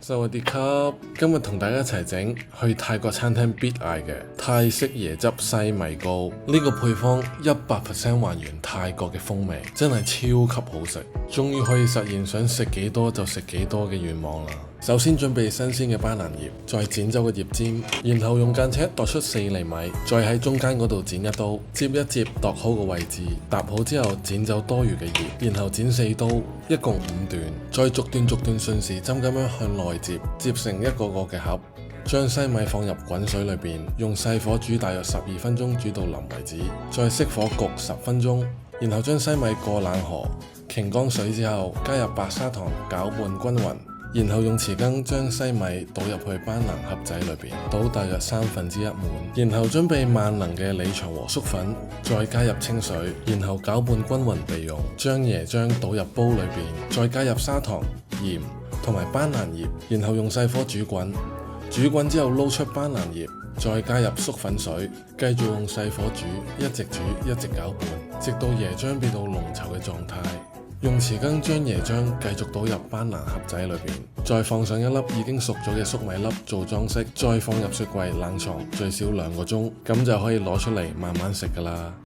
收我啲級，今日同大家一齊整去泰國餐廳必嗌嘅泰式椰汁西米糕。呢個配方100% 還原泰國嘅風味，真係超級好食，終於可以實現想食幾多就食幾多嘅願望啦。首先準備新鮮嘅班蘭葉，再剪走個葉尖，然後用間尺度出4厘米，再喺中間嗰度剪一刀，接一接度好個位置，搭好之後剪走多餘嘅葉，然後剪4刀，一共5段，再逐段順時針咁樣向內接，接成一個個嘅盒。將西米放入滾水裏邊，用細火煮大約12分鐘，煮到腍為止，再熄火焗10分鐘，然後將西米過冷河，擎乾水之後，加入白砂糖攪拌均勻。然後用匙羹將西米倒入去班蘭盒仔裏邊，倒大約1/3滿，然後準備萬能嘅里長和粟粉，再加入清水，然後攪拌均勻備用。將椰漿倒入煲裏邊，再加入砂糖、鹽同埋班蘭葉，然後用細火煮滾。煮滾之後撈出班蘭葉，再加入粟粉水，繼續用細火煮，一直攪拌，直到椰漿變到濃稠嘅狀態。用匙羹將椰漿繼續倒入班蘭盒仔裏邊，再放上一粒已經熟咗嘅粟米粒做裝飾，再放入雪櫃冷藏最少2個鐘，咁就可以攞出嚟慢慢食㗎啦。